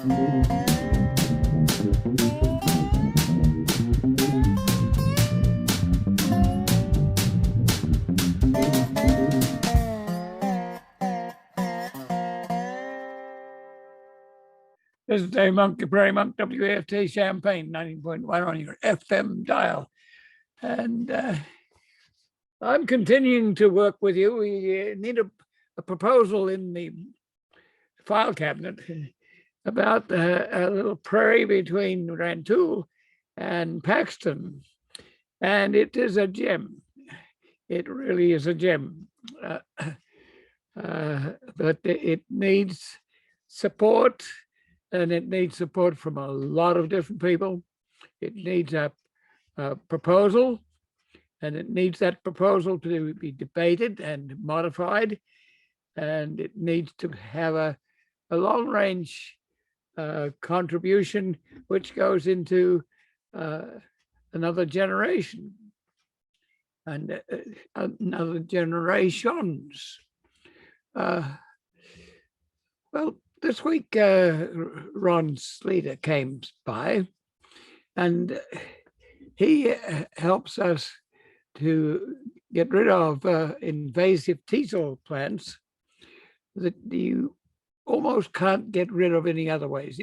This is Dave Monk, Prairie Monk, WAFT Champaign, 90.1 on your FM dial. And I'm continuing to work with you. We need a proposal in the file cabinet about a little prairie between Rantoul and Paxton. And it is a gem. It really is a gem. But it needs support. And it needs support from a lot of different people. It needs a proposal, and it needs that proposal to be debated and modified. And it needs to have a long-range contribution, which goes into another generation and another generations. Well, this week, Ron Sleater came by, and he helps us to get rid of invasive teasel plants that you almost can't get rid of any other ways,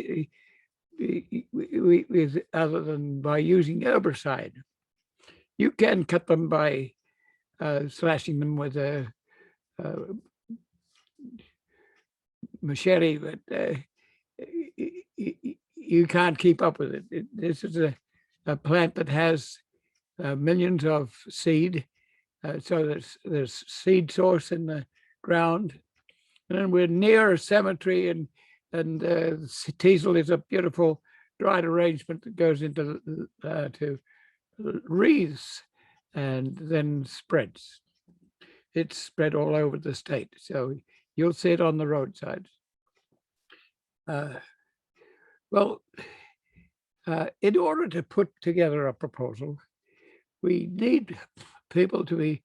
other than by using herbicide. You can cut them by slashing them with a machete, but you can't keep up with it. This is a plant that has millions of seed, so there's seed source in the ground, and we're near a cemetery, and teasel is a beautiful dried arrangement that goes into to wreaths and then spreads. It's spread all over the state, so you'll see it on the roadside. In order to put together a proposal, we need people to be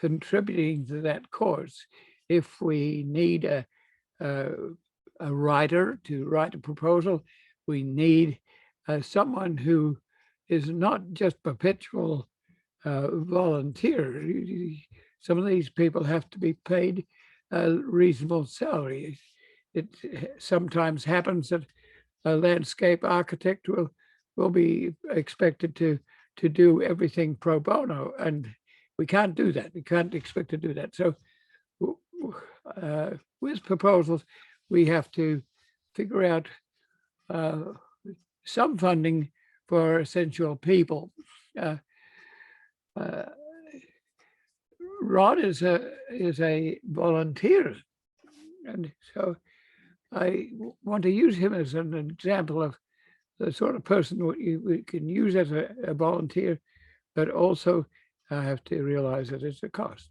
contributing to that cause. If we need a writer to write a proposal, we need someone who is not just perpetual volunteer. Some of these people have to be paid a reasonable salary. It sometimes happens that a landscape architect will be expected to do everything pro bono, and we can't do that. We can't expect to do that. So with proposals, we have to figure out some funding for essential people. Rod is a volunteer, and so I want to use him as an example of the sort of person we can use as a volunteer, but also have to realize that it's a cost.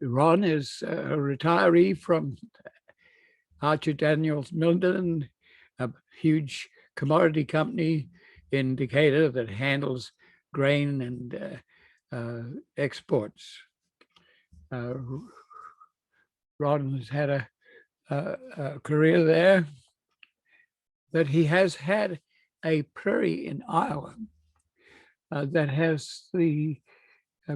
Ron is a retiree from Archer Daniels Milden, a huge commodity company in Decatur that handles grain and exports. Ron has had a career there, but he has had a prairie in Iowa that has the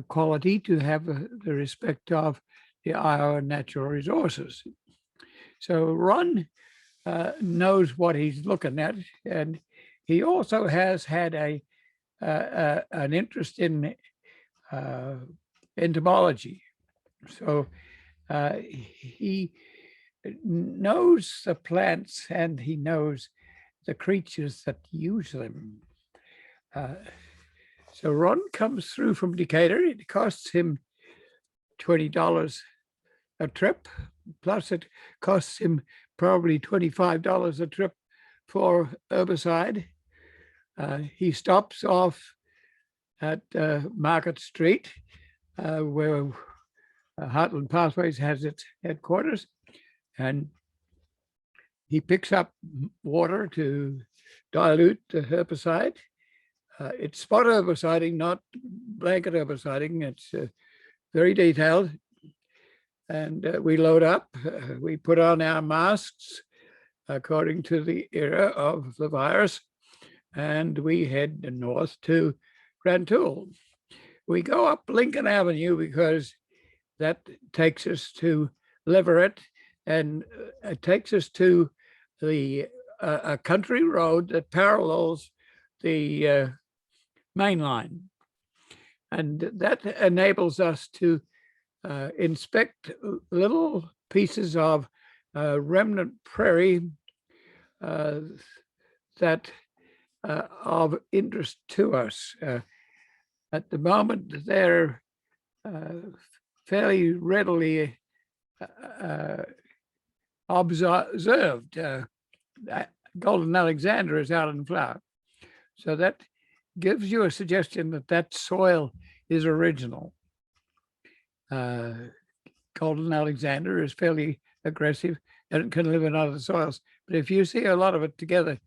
quality to have the respect of the Iowa natural resources. So Ron knows what he's looking at, and he also has had an interest in entomology. So he knows the plants and he knows the creatures that use them. So Ron comes through from Decatur. It costs him $20 a trip, plus it costs him probably $25 a trip for herbicide. He stops off at Market Street, where Heartland Pathways has its headquarters, and he picks up water to dilute the herbicide. It's spot herbiciding, not blanket herbiciding. It's very detailed. And we load up, we put on our masks, according to the era of the virus, and we head north to Rantoul. We go up Lincoln Avenue because that takes us to Leverett, and it takes us to the a country road that parallels the main line. And that enables us to inspect little pieces of remnant prairie that of interest to us. At the moment, they're fairly readily observed. Golden Alexander is out in flower. So that gives you a suggestion that that soil is original. Golden Alexander is fairly aggressive and it can live in other soils. But if you see a lot of it together,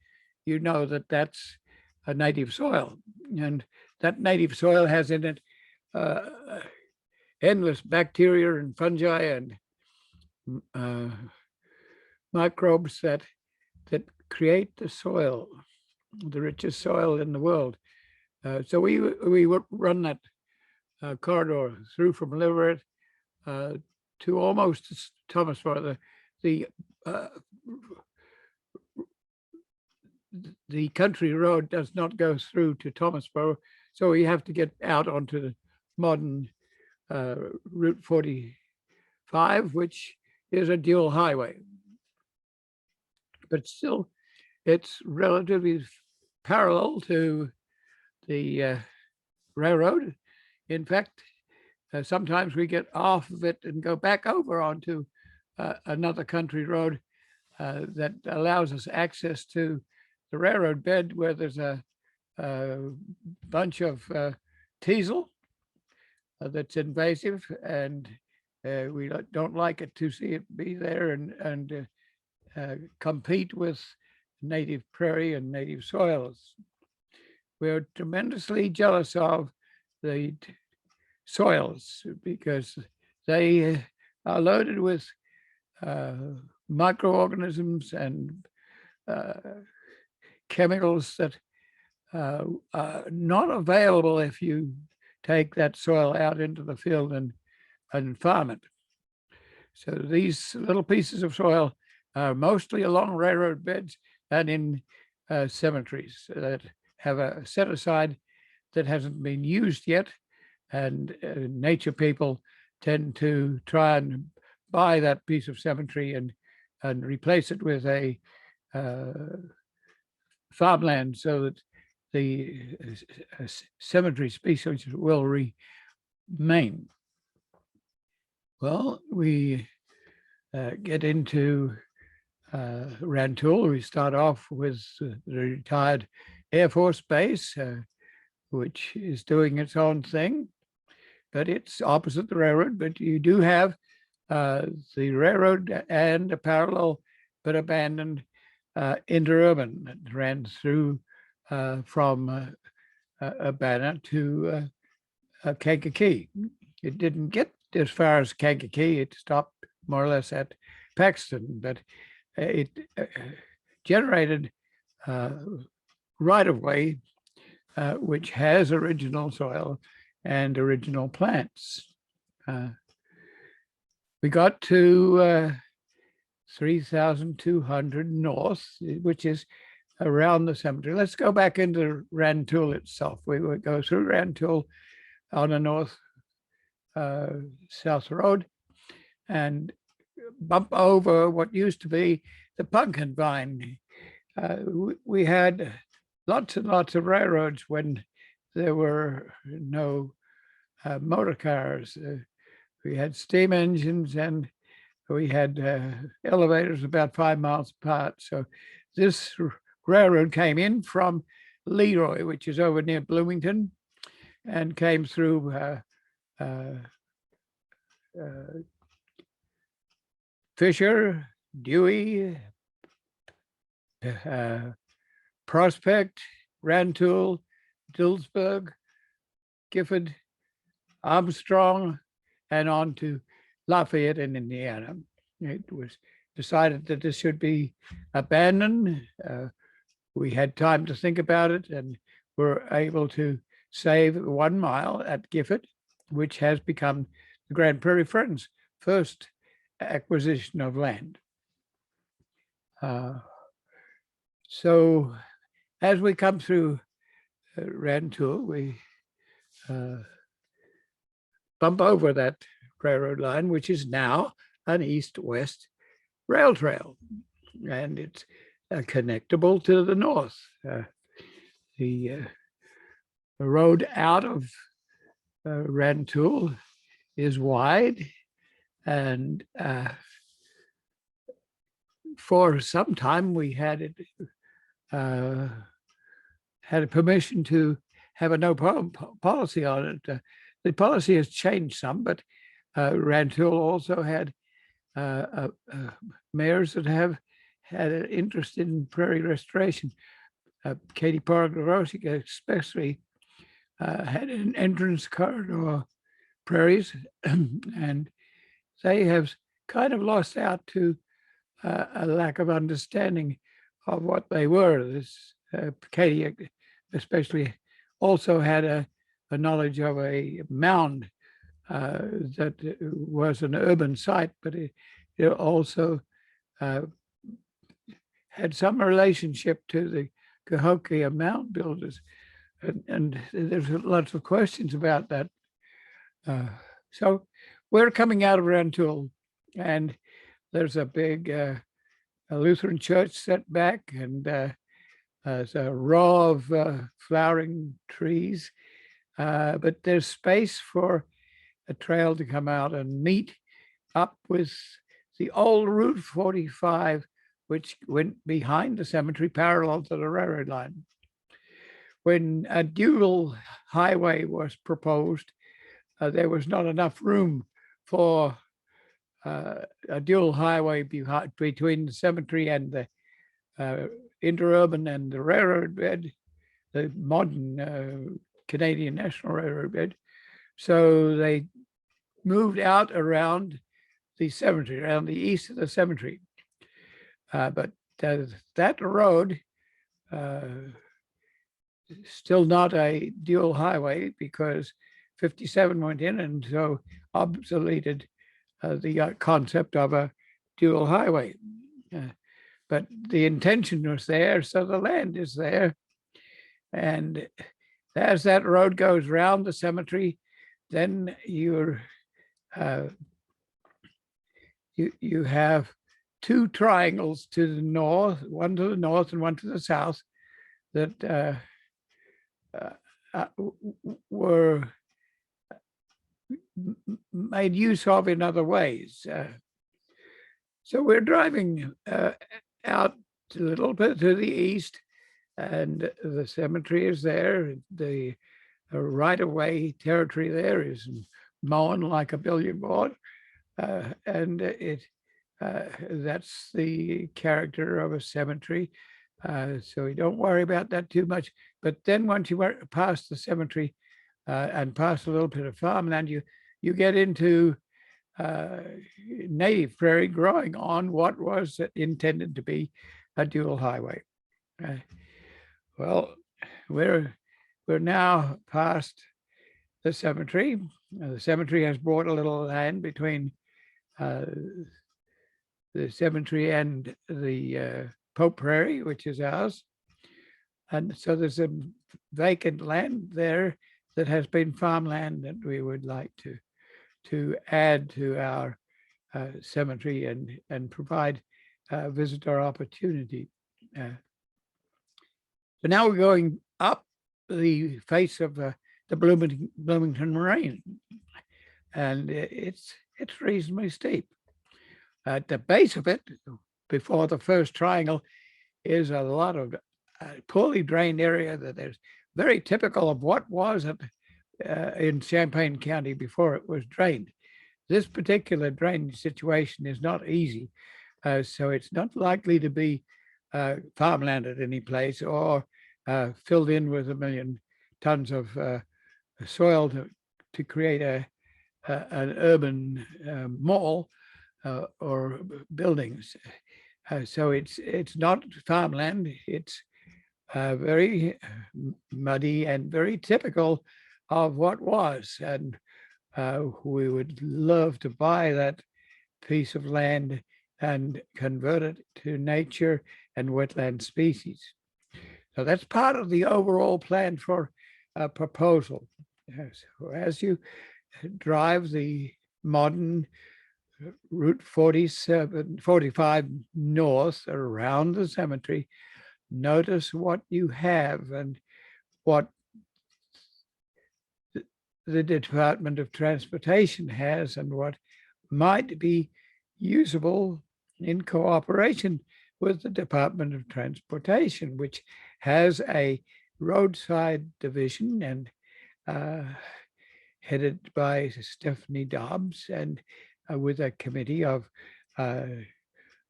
you know that that's a native soil. And that native soil has in it endless bacteria and fungi and microbes that create the soil, the richest soil in the world. So we run that corridor through from Leverett to almost Thomasboro. The country road does not go through to Thomasboro, so we have to get out onto the modern Route 45, which is a dual highway. But still, it's relatively parallel to the railroad. In fact, sometimes we get off of it and go back over onto another country road that allows us access to the railroad bed, where there's a bunch of teasel that's invasive, and we don't like it to see it be there and compete with native prairie and native soils. We're tremendously jealous of the soils because they are loaded with microorganisms and chemicals that are not available if you take that soil out into the field and farm it. So these little pieces of soil are mostly along railroad beds and in cemeteries that have a set aside that hasn't been used yet. And nature people tend to try and buy that piece of cemetery and replace it with a farmland so that the cemetery species will remain. Well, we get into Rantoul. We start off with the retired Air Force Base, which is doing its own thing, but it's opposite the railroad. But you do have the railroad and a parallel but abandoned interurban that ran through from Urbana to Kankakee. It didn't get as far as Kankakee. It stopped more or less at Paxton, but it generated right-of-way which has original soil and original plants. We got to 3,200 north, which is around the cemetery. Let's go back into Rantoul itself. We would go through Rantoul on the north south road and bump over what used to be the pumpkin vine. We had lots and lots of railroads when there were no motor cars. We had steam engines and we had elevators about 5 miles apart. So this railroad came in from Leroy, which is over near Bloomington, and came through Fisher, Dewey, Prospect, Rantoul, Dillsburg, Gifford, Armstrong, and on to Lafayette in Indiana. it was decided that this should be abandoned. We had time to think about it and were able to save 1 mile at Gifford, which has become the Grand Prairie Friends' first acquisition of land. So as we come through Rantoul, we bump over that railroad line, which is now an east-west rail trail, and it's connectable to the north. The road out of Rantoul is wide, and for some time we had it had a permission to have a no policy on it. The policy has changed some, but Rantoul also had mayors that have had an interest in prairie restoration. Katie Park-LaRossi especially had an entrance corridor prairies, and they have kind of lost out to a lack of understanding of what they were. This Katie especially also had a knowledge of a mound that was an urban site, but it also had some relationship to the Cahokia mound builders. And there's lots of questions about that. So we're coming out of Rantoul, and there's a big a Lutheran church set back, and there's a row of flowering trees, but there's space for a trail to come out and meet up with the old Route 45, which went behind the cemetery parallel to the railroad line. When a dual highway was proposed, there was not enough room for a dual highway between the cemetery and the interurban and the railroad bed, the modern Canadian National Railroad bed. So they moved out around the cemetery, around the east of the cemetery. But that road, still not a dual highway because 57 went in and so obsoleted the concept of a dual highway. But the intention was there, so the land is there. And as that road goes round the cemetery, then you have two triangles to the north, one to the north and one to the south, that were made use of in other ways. So we're driving out a little bit to the east, and the cemetery is there. The right-of-way territory there is mown like a billiard board, and that's the character of a cemetery. So we don't worry about that too much. But then once you pass the cemetery and pass a little bit of farmland, you get into native prairie growing on what was intended to be a dual highway. Well, we're now past the cemetery. The cemetery has bought a little land between the cemetery and the Pope Prairie, which is ours. And so there's some vacant land there that has been farmland that we would like to add to our cemetery and provide visitor opportunity. So now we're going up the face of the Bloomington Moraine, and it's reasonably steep. At the base of it, before the first triangle, is a lot of poorly drained area that is very typical of what was in Champaign County before it was drained. This particular drainage situation is not easy, so it's not likely to be farmland at any place or filled in with 1 million tons of soil to create an urban mall. or buildings. So it's not farmland. It's very muddy and very typical of what was. And we would love to buy that piece of land and convert it to nature and wetland species. So that's part of the overall plan for a proposal. So as you drive the modern Route 45 north around the cemetery, notice what you have and what the Department of Transportation has and what might be usable in cooperation with the Department of Transportation, which has a roadside division and headed by Stephanie Dobbs and with a committee of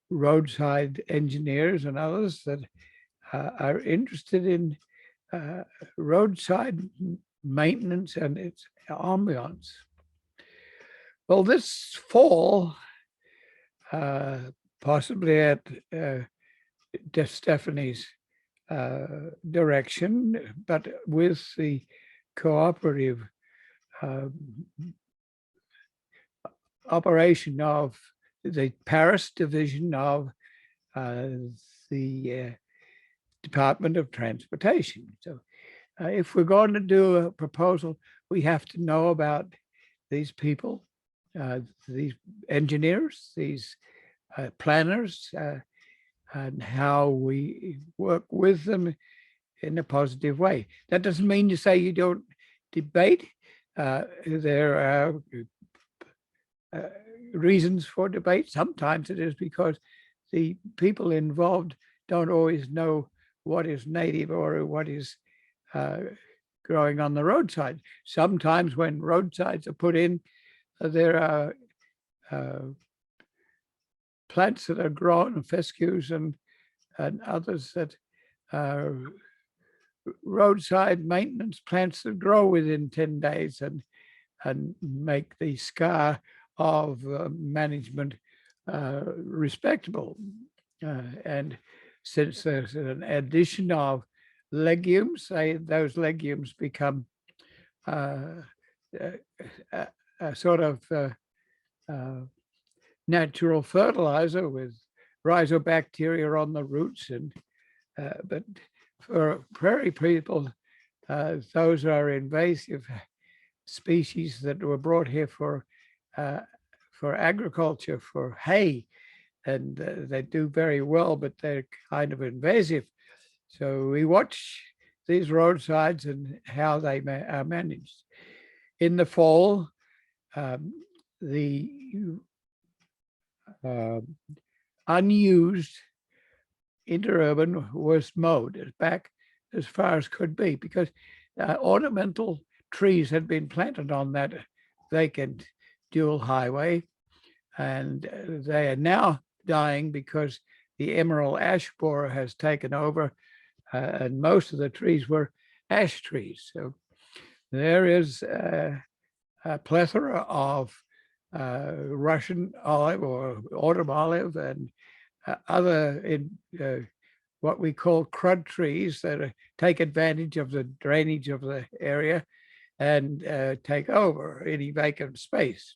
roadside engineers and others that are interested in roadside maintenance and its ambiance. Well, this fall, possibly at Stephanie's direction, but with the cooperative operation of the Paris division of the Department of Transportation. So if we're going to do a proposal, we have to know about these people, these engineers, these planners, and how we work with them in a positive way. That doesn't mean to say you don't debate. There are reasons for debate. Sometimes it is because the people involved don't always know what is native or what is growing on the roadside. Sometimes when roadsides are put in, there are plants that are grown, fescues and others that are roadside maintenance plants that grow within 10 days and make the scar of management respectable. And since there's an addition of legumes, those legumes become a sort of natural fertilizer with rhizobacteria on the roots. And but for prairie people, those are invasive species that were brought here for agriculture, for hay, and they do very well, but they're kind of invasive. So we watch these roadsides and how they are managed. In the fall, the unused interurban was mowed back as far as could be because ornamental trees had been planted on that vacant dual highway, and they are now dying because the emerald ash borer has taken over, and most of the trees were ash trees. So there is a plethora of Russian olive or autumn olive and other what we call crud trees that take advantage of the drainage of the area and take over any vacant space.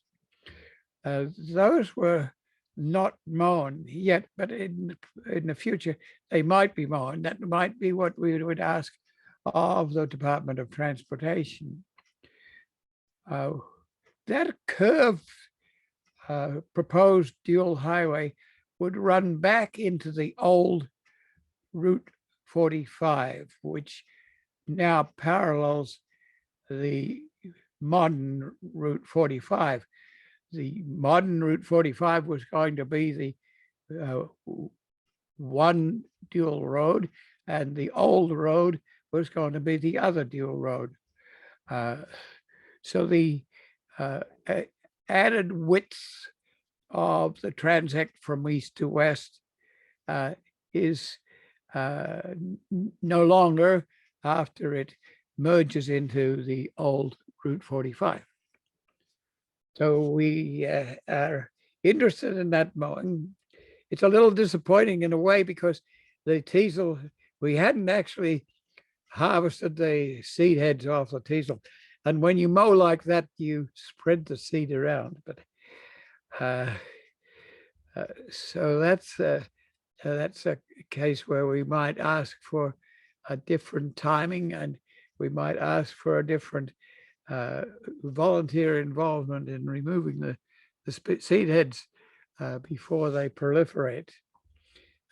Those were not mown yet, but in the future, they might be mown. That might be what we would ask of the Department of Transportation. That curved proposed dual highway would run back into the old Route 45, which now parallels the modern Route 45. The modern Route 45 was going to be the one dual road, and the old road was going to be the other dual road. So the added width of the transect from east to west is no longer after it merges into the old Route 45. So we are interested in that mowing. It's a little disappointing in a way because the teasel, we hadn't actually harvested the seed heads off the teasel. And when you mow like that, you spread the seed around. But so that's a case where we might ask for a different timing, and we might ask for a different volunteer involvement in removing the seed heads before they proliferate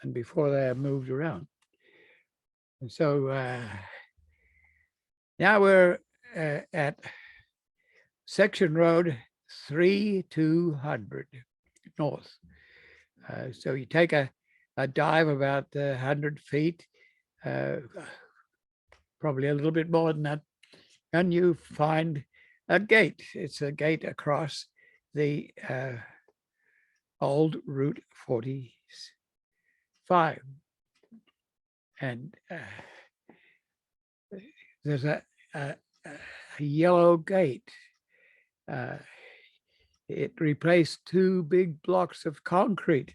and before they are moved around. And so now we're at section road 3200 north. So you take a dive about 100 feet, probably a little bit more than that, and you find a gate. It's a gate across the old Route 45. And there's a yellow gate. It replaced two big blocks of concrete.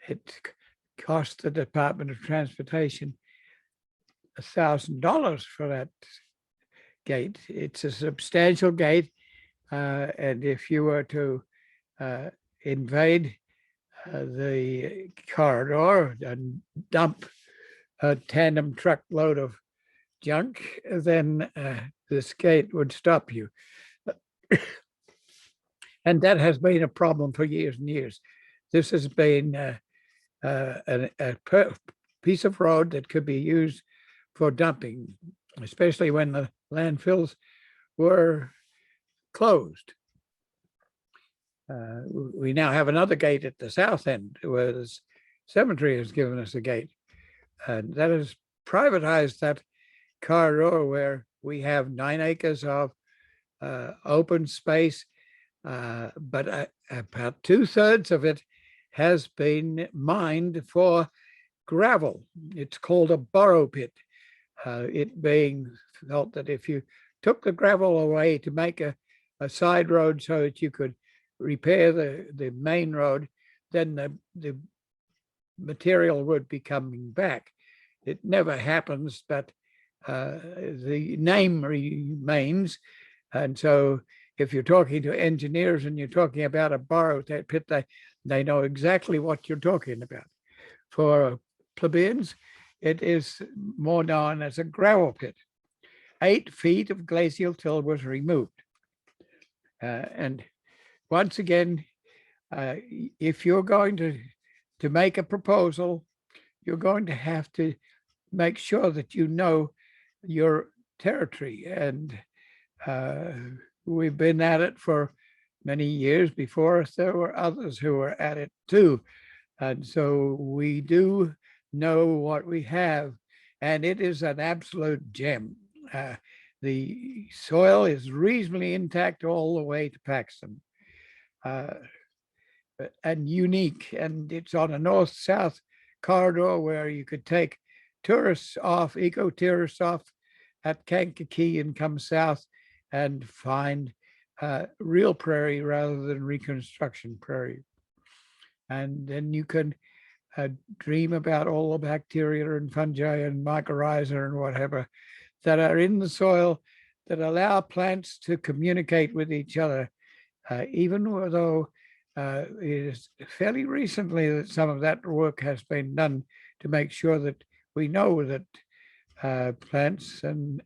It cost the Department of Transportation $1,000 for that gate. It's a substantial gate, and if you were to invade the corridor and dump a tandem truckload of junk, then this gate would stop you. And that has been a problem for years and years. This has been a piece of road that could be used for dumping, especially when the landfills were closed. We now have another gate at the south end where the cemetery has given us a gate. And that has privatized that corridor where we have 9 acres of open space, but about 2/3 of it has been mined for gravel. It's called a borrow pit. It being felt that if you took the gravel away to make a side road so that you could repair the main road, then the material would be coming back. It never happens, but the name remains. And so if you're talking to engineers and you're talking about a borrow pit, they know exactly what you're talking about. For plebeians, it is more known as a gravel pit. 8 feet of glacial till was removed. And once again, if you're going to make a proposal, you're going to have to make sure that you know your territory. And we've been at it for many years. Before us, there were others who were at it too. And so we do know what we have, and it is an absolute gem. The soil is reasonably intact all the way to Paxton, and unique. And it's on a north-south corridor where you could take tourists off, eco-tourists off at Kankakee and come south and find real prairie rather than reconstruction prairie. And then you can dream about all the bacteria and fungi and mycorrhiza and whatever that are in the soil that allow plants to communicate with each other, even though it is fairly recently that some of that work has been done to make sure that we know that plants and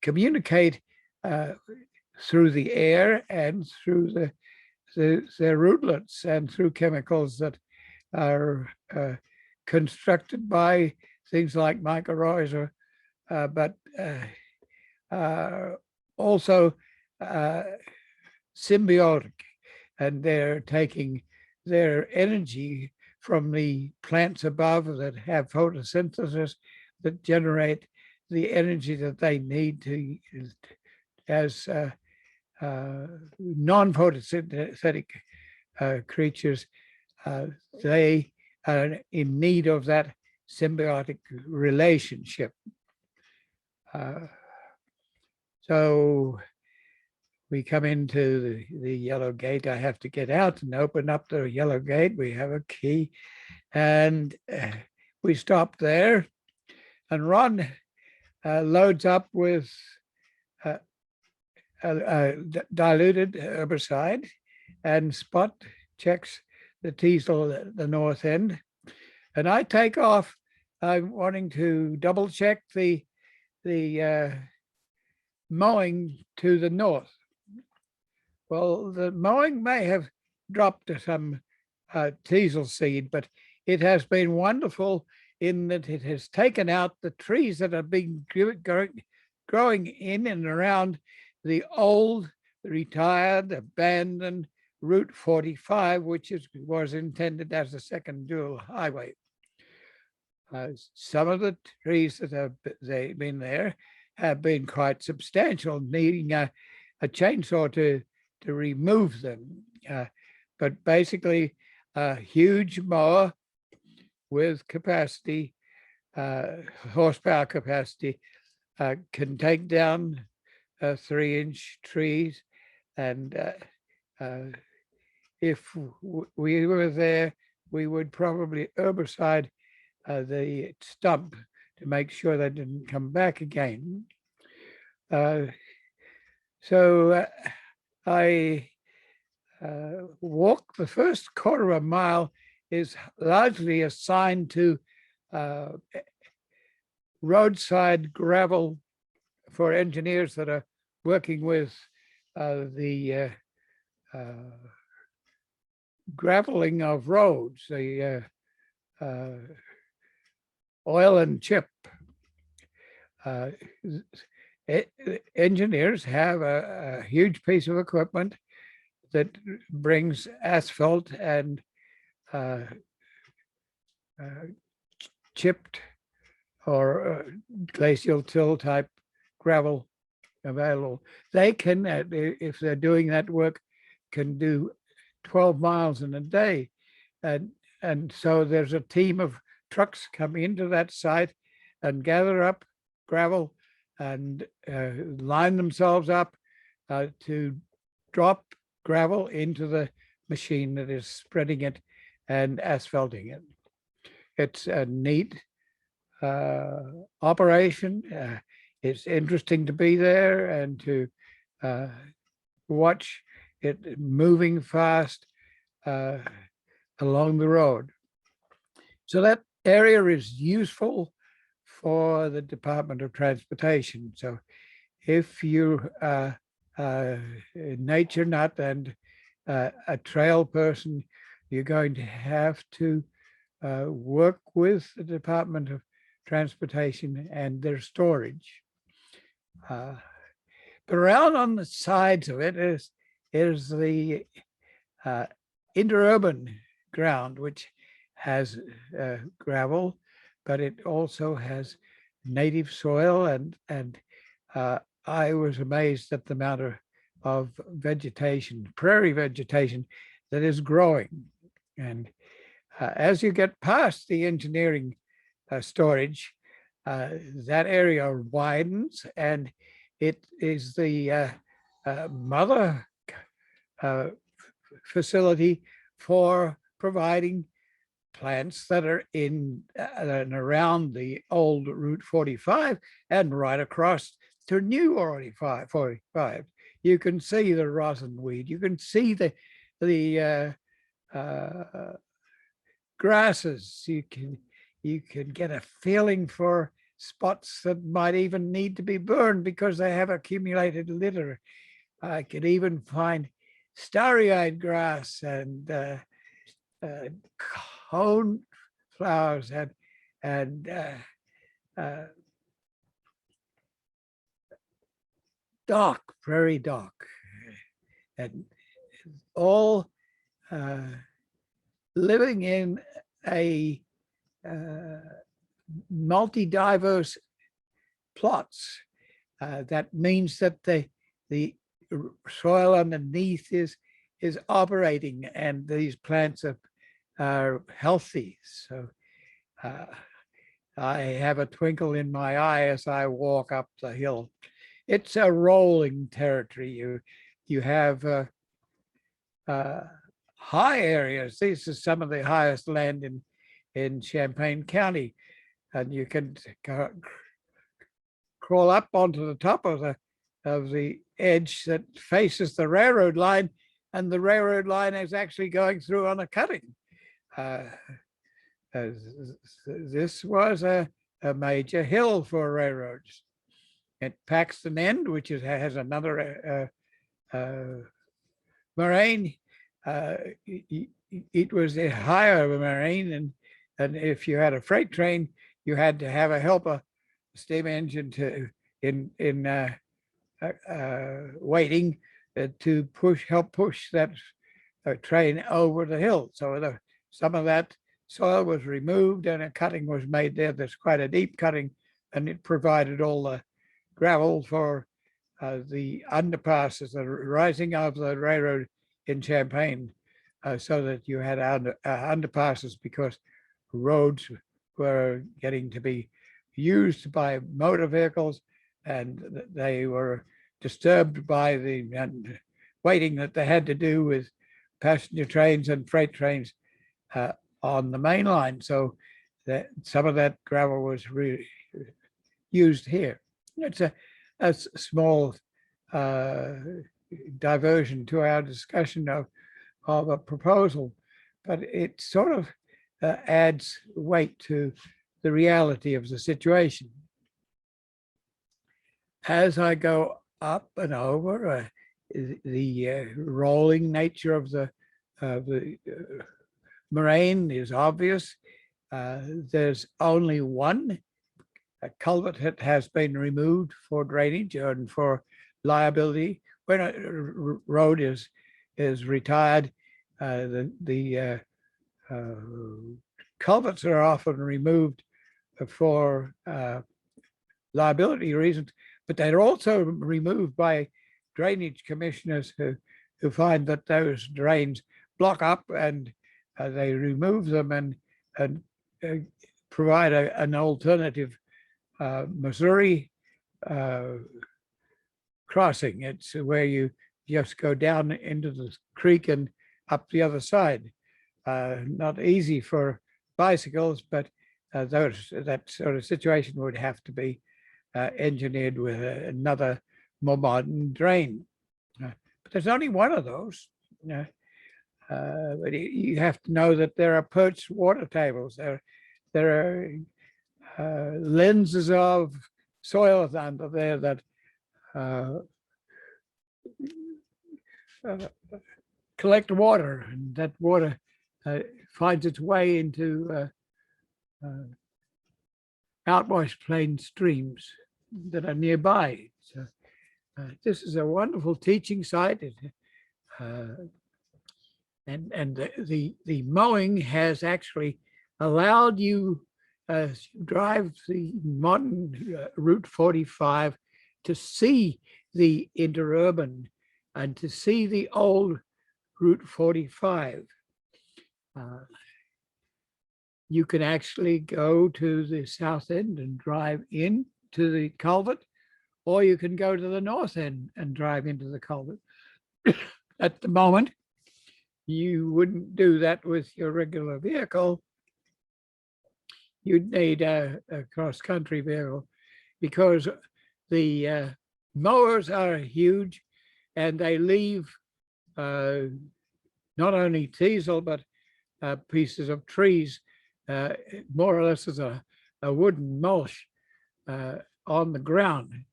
communicate through the air and through their rootlets and through chemicals that are constructed by things like mycorrhiza, but also symbiotic, and they're taking their energy from the plants above that have photosynthesis that generate the energy that they need to as non-photosynthetic creatures. They are in need of that symbiotic relationship. So we come into the yellow gate. I have to get out and open up the yellow gate. We have a key, and we stop there, and Ron loads up with diluted herbicide, and Spot checks the teasel at the north end, and I take off. I'm wanting to double check the mowing to the north. Well, the mowing may have dropped some teasel seed, but it has been wonderful in that it has taken out the trees that have been growing in and around the old, retired, abandoned Route 45, which was intended as a second dual highway. Some of the trees that have been there have been quite substantial, needing a chainsaw to remove them. But basically, a huge mower with capacity, horsepower capacity, can take down 3-inch trees. And if we were there, we would probably herbicide the stump to make sure they didn't come back again. So I walk the first quarter of a mile is largely assigned to roadside gravel for engineers that are working with the graveling of roads, the oil and chip. Engineers have a huge piece of equipment that brings asphalt and chipped or glacial till type gravel available. They can, if they're doing that work, can do 12 miles in a day. And so there's a team of trucks come into that site and gather up gravel and line themselves up to drop gravel into the machine that is spreading it and asphalting it. It's a neat operation. It's interesting to be there and to watch it moving fast along the road. So that area is useful for the Department of Transportation. So if you a nature nut and a trail person, you're going to have to work with the Department of Transportation and their storage. But around on the sides of it is the interurban ground, which has gravel, but it also has native soil, and I was amazed at the amount of vegetation, prairie vegetation, that is growing. And as you get past the engineering storage, that area widens, and it is the mother facility for providing plants that are in and around the old Route 45 and right across to new 45. You can see the rosinweed. You can see the grasses. You can get a feeling for spots that might even need to be burned because they have accumulated litter. I could even find starry-eyed grass and cone flowers and prairie dock, and all living in a multi-diverse plots. That means that the soil underneath is operating, and these plants are healthy. So I have a twinkle in my eye as I walk up the hill. It's a rolling territory. you have high areas. These are some of the highest land in Champaign County, and you can crawl up onto the top of the edge that faces the railroad line, and the railroad line is actually going through on a cutting. This was a major hill for railroads. At Paxton End, which has another moraine, it was a higher moraine, and if you had a freight train, you had to have a helper steam engine waiting to help push that train over the hill. So some of that soil was removed and a cutting was made there. There's quite a deep cutting, and it provided all the gravel for the underpasses, the rising of the railroad in Champaign, so that you had underpasses, because roads were getting to be used by motor vehicles, and they were disturbed by the waiting that they had to do with passenger trains and freight trains on the main line. So that some of that gravel was used here. It's a small diversion to our discussion of a proposal, but it sort of adds weight to the reality of the situation. As I go up and over, the rolling nature of the moraine is obvious. There's only one culvert that has been removed for drainage and for liability. When a road is retired, the culverts are often removed for liability reasons, but they're also removed by drainage commissioners who find that those drains block up, and they remove them and provide an alternative Missouri crossing. It's where you just go down into the creek and up the other side. Not easy for bicycles, but that sort of situation would have to be engineered with another more modern drain. But there's only one of those. But you have to know that there are perched water tables. There are lenses of soil under there that collect water, and that water finds its way into outwash plain streams that are nearby. So this is a wonderful teaching site. And the mowing has actually allowed you drive the modern Route 45 to see the interurban and to see the old Route 45. You can actually go to the south end and drive in to the culvert, or you can go to the north end and drive into the culvert. At the moment, you wouldn't do that with your regular vehicle. You'd need a cross-country vehicle, because the mowers are huge, and they leave not only teasel, but pieces of trees, more or less as a wooden mulch on the ground.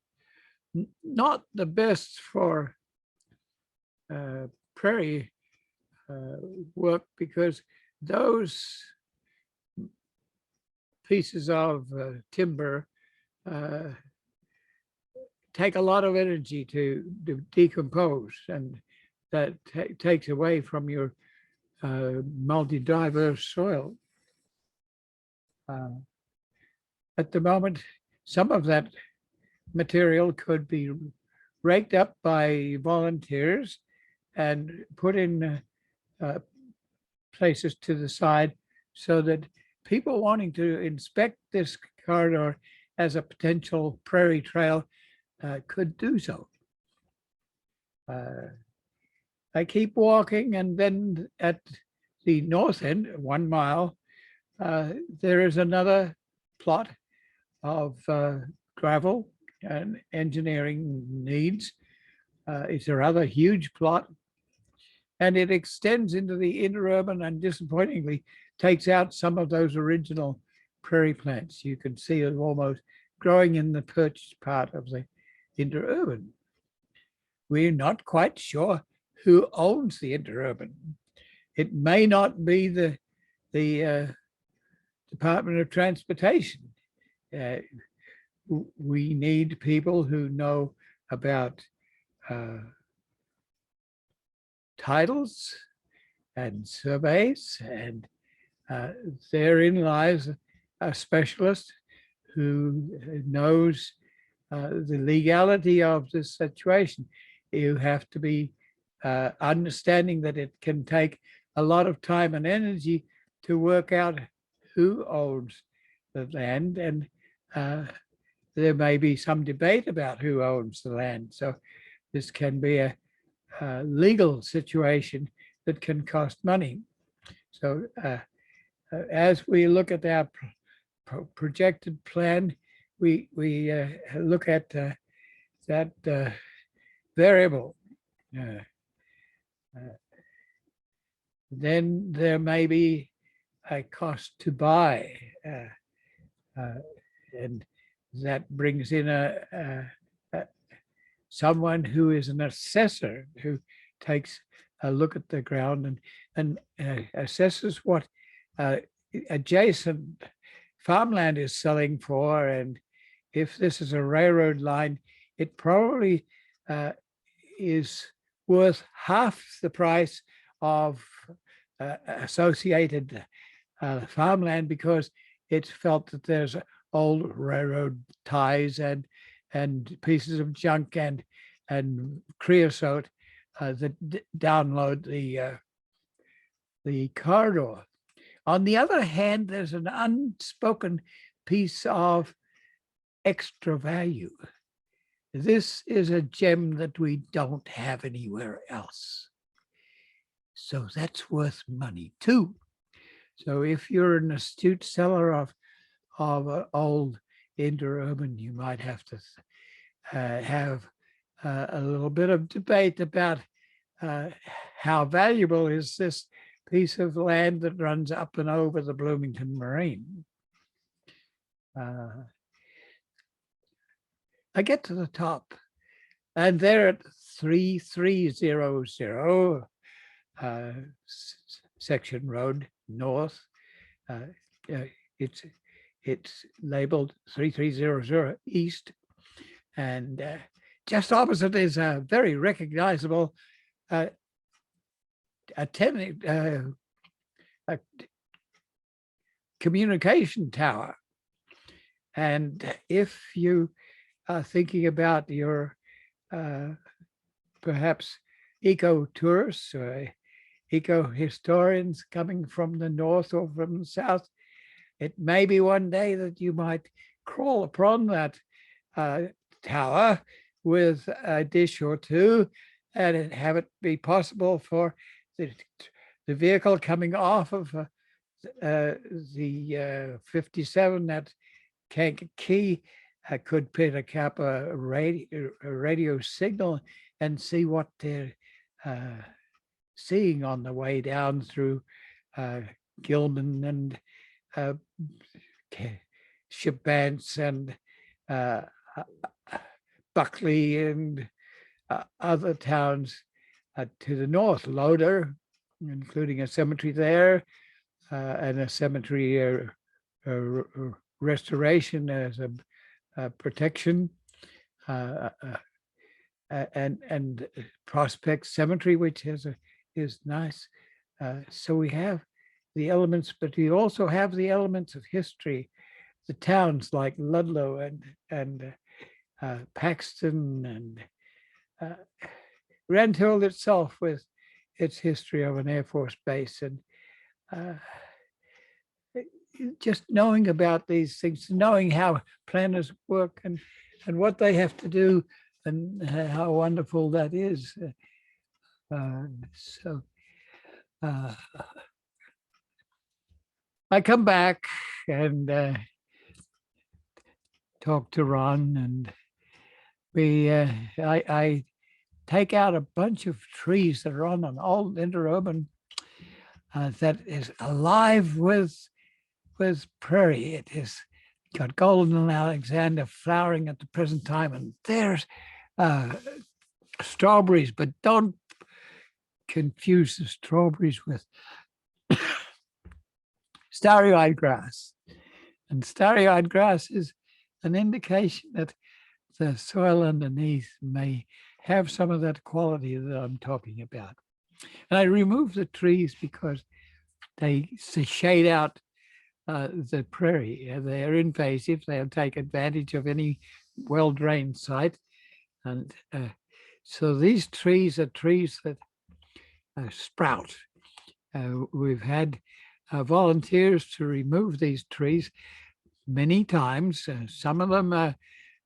Not the best for prairie work, because those pieces of timber take a lot of energy to decompose, and that takes away from your multi-diverse soil. At the moment, some of that material could be raked up by volunteers and put in places to the side, so that people wanting to inspect this corridor as a potential prairie trail could do so. I keep walking, and then at the north end, 1 mile, there is another plot of gravel and engineering needs. It's a rather huge plot, and it extends into the interurban and disappointingly takes out some of those original prairie plants. You can see it almost growing in the perched part of the interurban. We're not quite sure who owns the interurban. It may not be the Department of Transportation. We need people who know about titles and surveys, and therein lies a specialist who knows the legality of this situation. You have to be understanding that it can take a lot of time and energy to work out who owns the land, and there may be some debate about who owns the land. So this can be a legal situation that can cost money. So as we look at our projected plan, we look at that variable. Then there may be a cost to buy, and that brings in someone who is an assessor who takes a look at the ground and assesses what adjacent farmland is selling for. And if this is a railroad line, it probably is worth half the price of associated farmland, because it's felt that there's old railroad ties and pieces of junk and creosote that download the corridor. On the other hand, there's an unspoken piece of extra value. This is a gem that we don't have anywhere else. So that's worth money too. So if you're an astute seller of old interurban, you might have to have a little bit of debate about how valuable is this piece of land that runs up and over the Bloomington Marine. I get to the top, and there at 3300 Section Road North, it's labeled 3300 East, and just opposite is a very recognizable a communication tower. And if you are thinking about your perhaps eco tourists or eco historians coming from the north or from the south, it may be one day that you might crawl upon that tower with a dish or two and have it be possible for the vehicle coming off of the 57 at Kankakee could pick up a radio signal and see what they're seeing on the way down through Gilman and Shipbants and Buckley and other towns to the north, Loader, including a cemetery there, and a cemetery restoration as a protection, and Prospect Cemetery, which is nice. So we have the elements, but we also have the elements of history. The towns like Ludlow and Paxton and Rantoul itself with its history of an Air Force base, and just knowing about these things, knowing how planners work and what they have to do, and how wonderful that is. So I come back and talk to Ron, and I take out a bunch of trees that are on an old interurban that is alive with prairie. It is got golden Alexander flowering at the present time, and there's strawberries, but don't confuse the strawberries with starry-eyed grass. And starry-eyed grass is an indication that the soil underneath may have some of that quality that I'm talking about. And I remove the trees because they shade out the prairie. They're invasive. They'll take advantage of any well-drained site. And so these trees are trees that sprout. We've had volunteers to remove these trees many times. Some of them have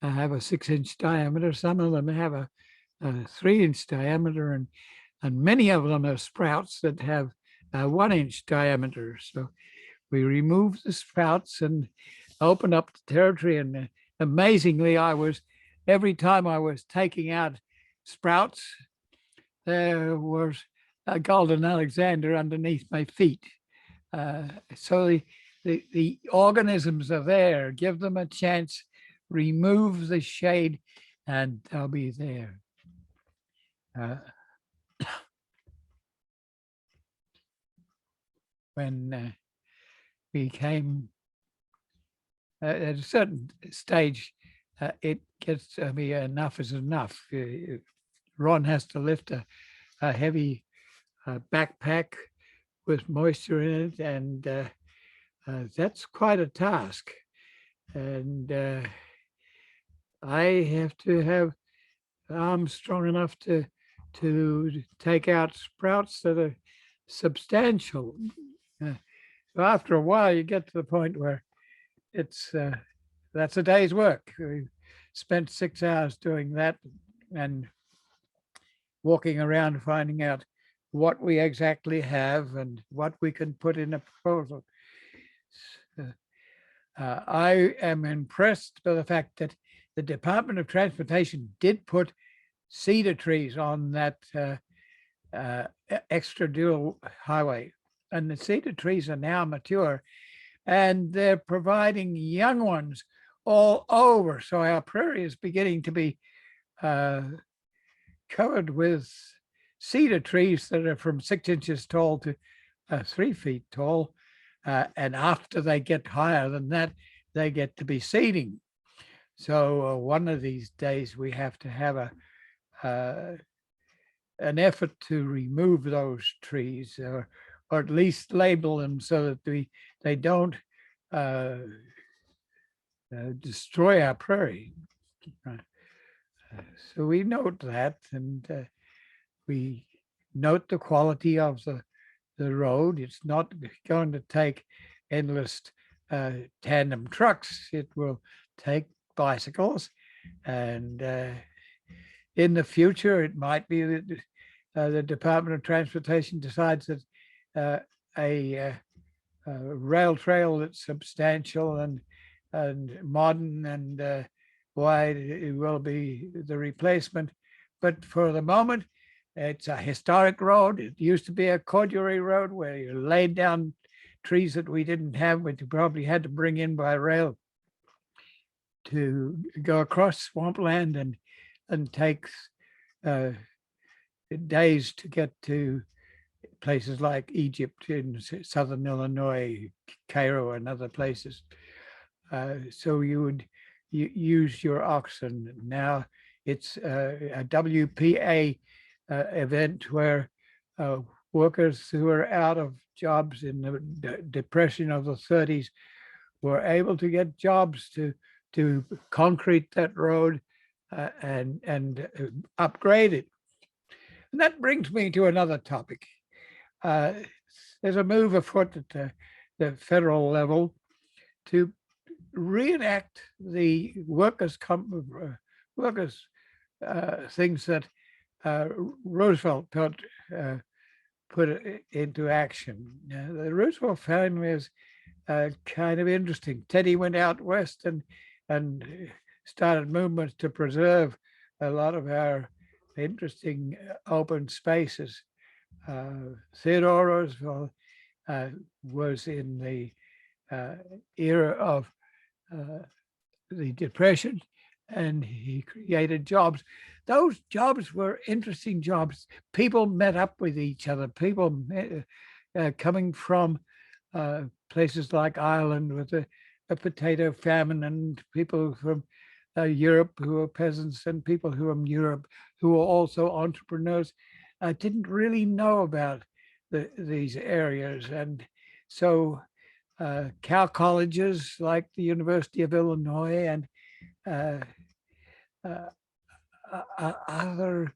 a 6-inch diameter. Some of them have a 3-inch diameter, and many of them are sprouts that have a 1-inch diameter. So we remove the sprouts and open up the territory. And amazingly, every time I was taking out sprouts, there was a golden Alexander underneath my feet. So the organisms are there. Give them a chance, remove the shade, and they'll be there. When we came at a certain stage, it gets to be enough is enough. Ron has to lift a heavy backpack with moisture in it, and that's quite a task. And I have to have arms strong enough to take out sprouts that are substantial. So after a while, you get to the point where it's that's a day's work. We spent 6 hours doing that and walking around finding out what we exactly have and what we can put in a proposal. I am impressed by the fact that the Department of Transportation did put cedar trees on that extra dual highway, and the cedar trees are now mature, and they're providing young ones all over. So our prairie is beginning to be covered with cedar trees that are from 6 inches tall to 3 feet tall. And after they get higher than that, they get to be seeding. So one of these days we have to have an effort to remove those trees, or at least label them so that they don't destroy our prairie. So we note that, and we note the quality of the road. It's not going to take endless tandem trucks. It will take bicycles, and in the future, it might be that the Department of Transportation decides that a rail trail that's substantial and modern and wide, it will be the replacement. But for the moment, it's a historic road. It used to be a corduroy road where you laid down trees that we didn't have, which you probably had to bring in by rail to go across swampland, and takes days to get to places like Egypt in southern Illinois, Cairo, and other places. So you would use your oxen. Now it's a WPA event where workers who were out of jobs in the depression of the 30s were able to get jobs to concrete that road and upgrade it. And that brings me to another topic. There's a move afoot at the federal level to reenact the workers' things that Roosevelt put it into action. The Roosevelt family is kind of interesting. Teddy went out west and started movements to preserve a lot of our interesting open spaces. Theodore Roosevelt was in the era of the Depression, and he created jobs. Those jobs were interesting jobs. People met up with each other. People coming from places like Ireland with a potato famine, and people from Europe who were peasants, and people who were from Europe who were also entrepreneurs. I didn't really know about these areas, and so Cal colleges like the University of Illinois and uh, other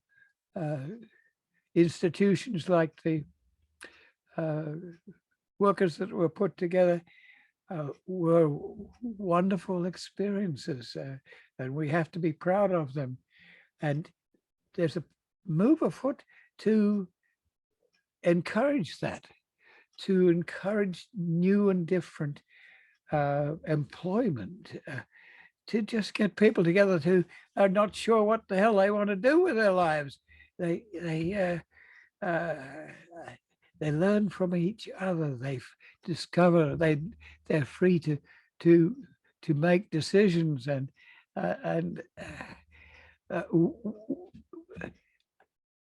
institutions like the workers that were put together were wonderful experiences, and we have to be proud of them. And there's a move afoot to encourage that, to encourage new and different employment, to just get people together who are not sure what the hell they want to do with their lives. They learn from each other. They discover they're free to make decisions, and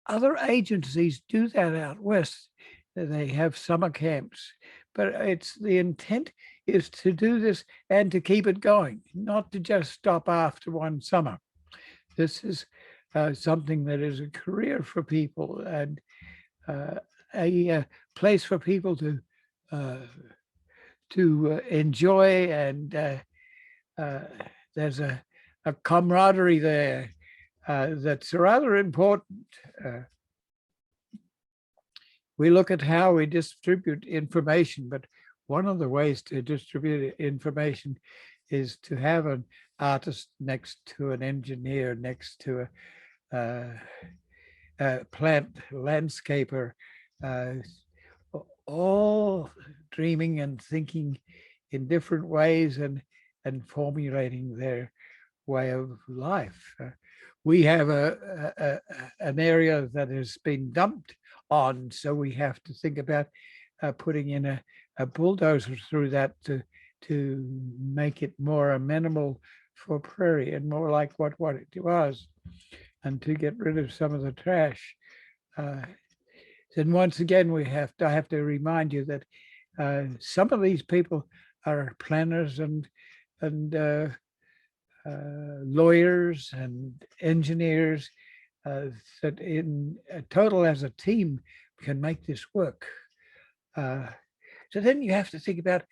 other agencies do that out west. They have summer camps, but it's the intent is to do this and to keep it going, not to just stop after one summer. This is something that is a career for people, and a place for people to enjoy, and there's a camaraderie there that's rather important. We look at how we distribute information, but one of the ways to distribute information is to have an artist next to an engineer, next to a plant landscaper, all dreaming and thinking in different ways and formulating their way of life. We have an area that has been dumped on, so we have to think about putting in a bulldozer through that to make it more amenable for prairie and more like what it was, and to get rid of some of the trash. Then once again, I have to remind you that some of these people are planners and lawyers and engineers that in total as a team can make this work. So then you have to think about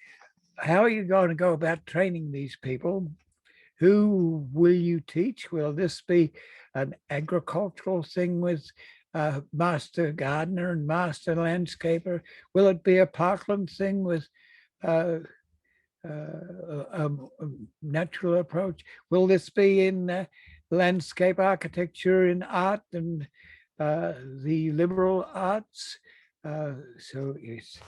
how are you going to go about training these people? Who will you teach? Will this be an agricultural thing with master gardener and master landscaper? Will it be a parkland thing with a natural approach? Will this be in landscape architecture, in art and the liberal arts? So it's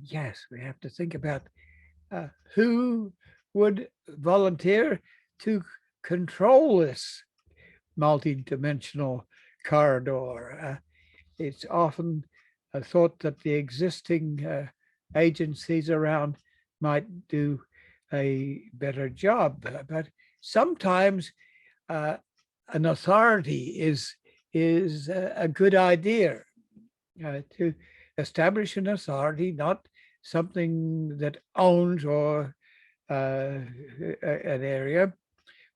yes, we have to think about who would volunteer to control this multi-dimensional corridor. It's often thought that the existing agencies around might do a better job, but sometimes an authority is a good idea. To establish an authority, not something that owns or an area,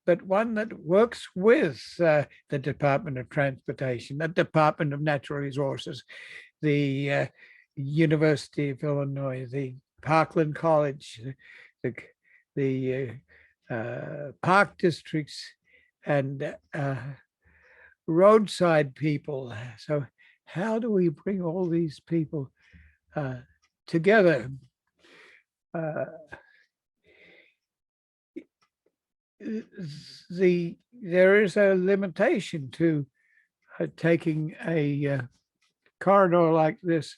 but one that works with the Department of Transportation, the Department of Natural Resources, the University of Illinois, the Parkland College, the park districts, and roadside people. So how do we bring all these people together? there is a limitation to taking a corridor like this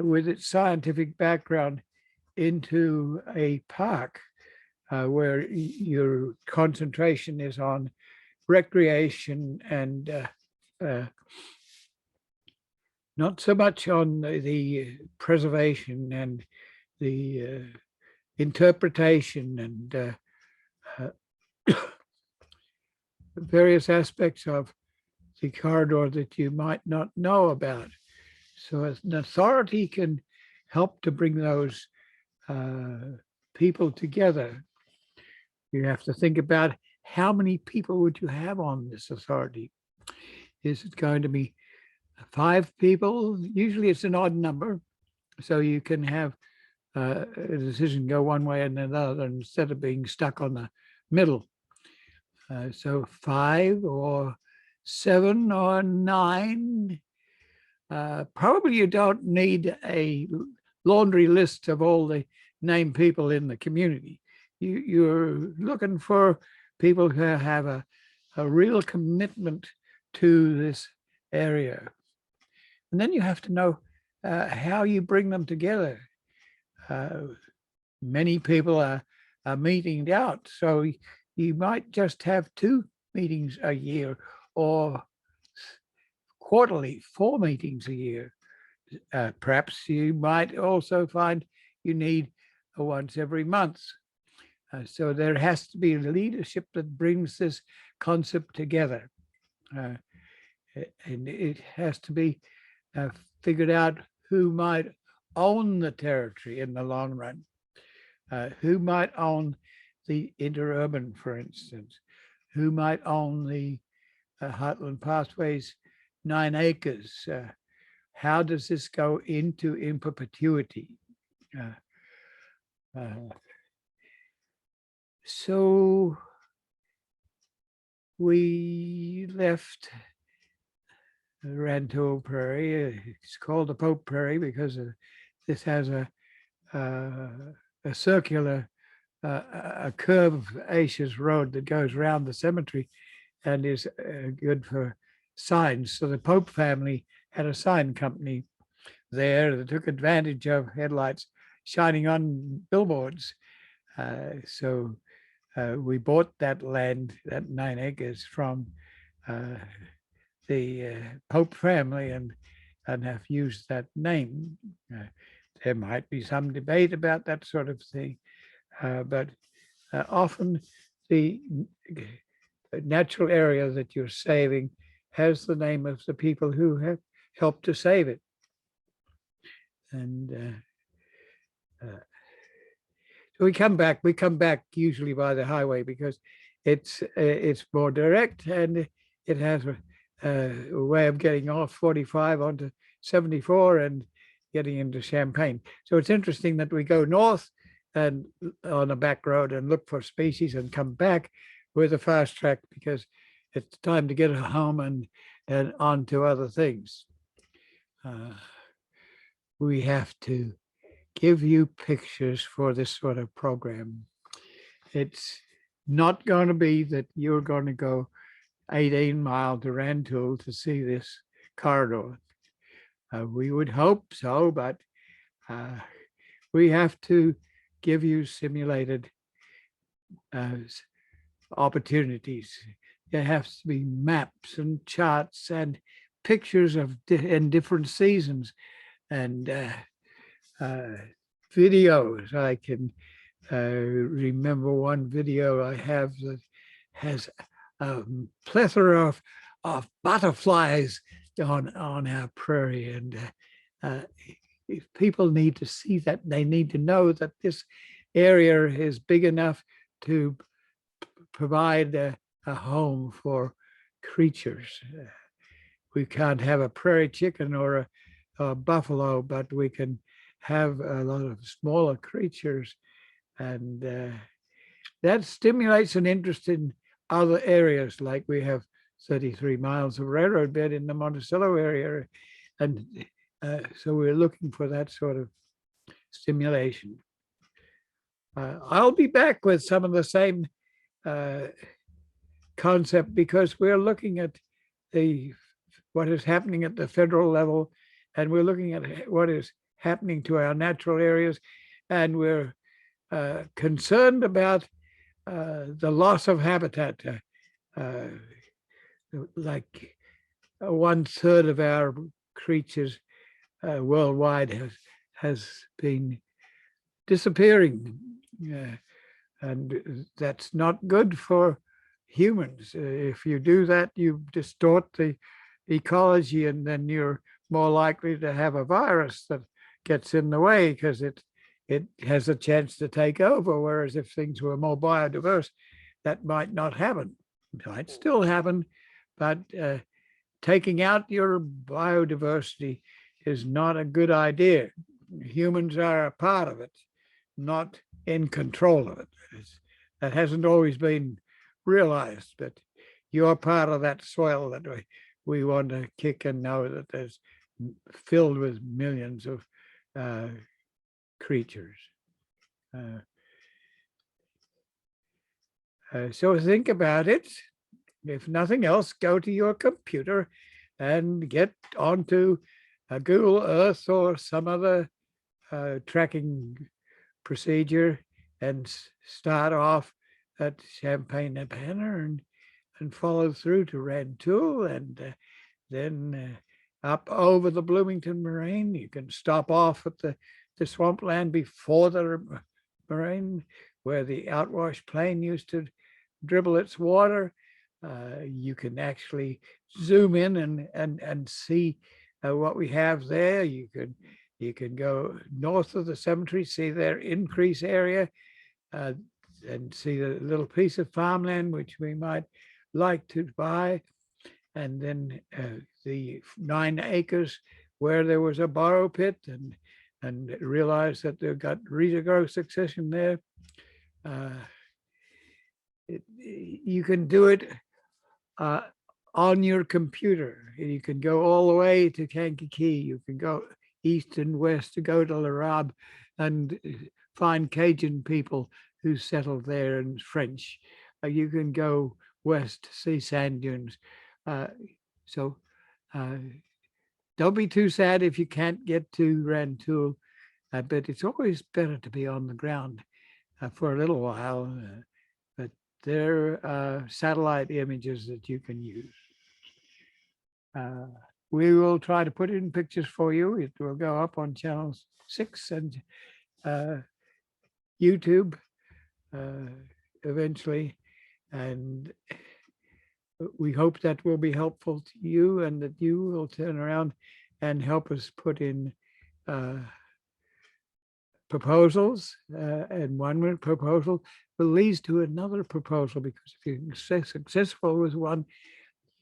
with its scientific background into a park where your concentration is on recreation and not so much on the preservation and the interpretation and various aspects of the corridor that you might not know about. So as an authority can help to bring those people together. You have to think about how many people would you have on this authority? Is it going to be 5 people? Usually it's an odd number, so you can have a decision go one way and another instead of being stuck on the middle. So 5 or 7 or 9. Probably you don't need a laundry list of all the named people in the community. You're looking for people who have a real commitment to this area. And then you have to know how you bring them together. Many people are meeting out, so you might just have 2 meetings a year or quarterly 4 meetings a year. Perhaps you might also find you need once every month. So there has to be leadership that brings this concept together. And it has to be figured out who might own the territory in the long run, who might own the interurban, for instance, who might own the Heartland Pathways 9 acres. How does this go in perpetuity? So we left Rantoul Prairie. It's called the Pope Prairie because this has a circular, a curvaceous road that goes around the cemetery and is good for signs. So the Pope family had a sign company there that took advantage of headlights shining on billboards. So we bought that land, that 9 acres, from the Pope family and have used that name. There might be some debate about that sort of thing, but often the natural area that you're saving has the name of the people who have helped to save it. And so we come back usually by the highway because it's more direct and it has a way of getting off 45 onto 74 and getting into Champaign. So it's interesting that we go north and on a back road and look for species and come back with a fast track because it's time to get home and on to other things. We have to give you pictures for this sort of program. It's not going to be that you're going to go 18 miles to Rantoul to see this corridor. We would hope so, but we have to give you simulated opportunities. There has to be maps and charts and pictures of in different seasons and videos. I can remember one video I have that has a plethora of butterflies on our prairie, and if people need to see that, they need to know that this area is big enough to provide a home for creatures. We can't have a prairie chicken or a buffalo, but we can have a lot of smaller creatures, and that stimulates an interest in other areas. Like we have 33 miles of railroad bed in the Monticello area, and so we're looking for that sort of stimulation. I'll be back with some of the same concept, because we're looking at what is happening at the federal level, and we're looking at what is happening to our natural areas, and we're concerned about the loss of habitat. Like 1/3 of our creatures worldwide has been disappearing, and that's not good for humans. If you do that, you distort the ecology, and then you're more likely to have a virus that gets in the way because it has a chance to take over. Whereas if things were more biodiverse, that might not happen. It might still happen, but taking out your biodiversity is not a good idea. Humans are a part of it, not in control of it. That hasn't always been realized, but you're part of that soil that we want to kick and know that there's filled with millions of creatures. So think about it. If nothing else, go to your computer and get onto Google Earth or some other tracking procedure and start off at Champaign-Urbana and follow through to Rantoul, and then up over the Bloomington Moraine. You can stop off at the swampland before the moraine, where the outwash plain used to dribble its water. You can actually zoom in and see what we have there. You can go north of the cemetery, see their increase area, and see the little piece of farmland which we might like to buy, and then the 9 acres where there was a borrow pit, and realize that they've got regrowth succession there. You can do it on your computer. You can go all the way to Kankakee. You can go east and west to go to Larab and find Cajun people who settled there and French. You can go west to see sand dunes. So don't be too sad if you can't get to Rantoul, but it's always better to be on the ground for a little while. But there are satellite images that you can use. We will try to put in pictures for you. It will go up on channel 6 and YouTube eventually, and we hope that will be helpful to you, and that you will turn around and help us put in proposals, and one proposal will lead to another proposal, because if you're successful with one,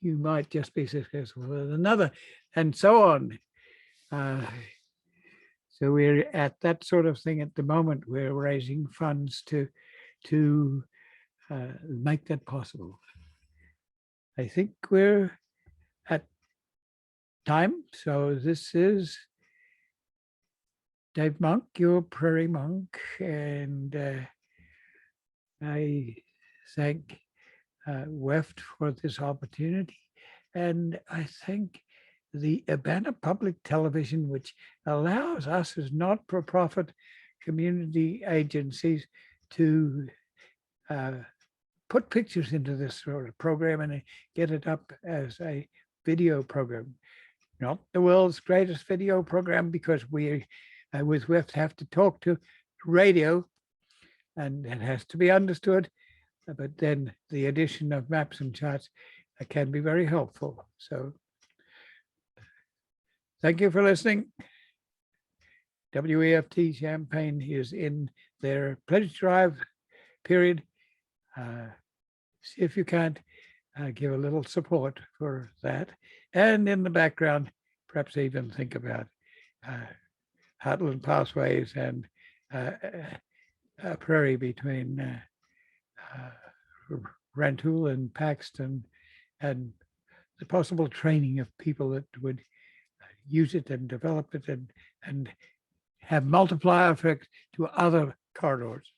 you might just be successful with another, and so on. So we're at that sort of thing at the moment. We're raising funds to make that possible. I think we're at time. So this is Dave Monk, your Prairie Monk, and I thank WEFT for this opportunity, and I thank the Urbana Public Television, which allows us as not-for-profit community agencies to put pictures into this sort of program and get it up as a video program. Not the world's greatest video program, because we with WEFT have to talk to radio, and it has to be understood, but then the addition of maps and charts can be very helpful. So thank you for listening. WEFT Champaign is in their pledge drive period. See if you can't give a little support for that. And in the background, perhaps even think about Heartland Pathways and a prairie between Rantoul and Paxton, and the possible training of people that would use it and develop it and have multiplier effect to other corridors.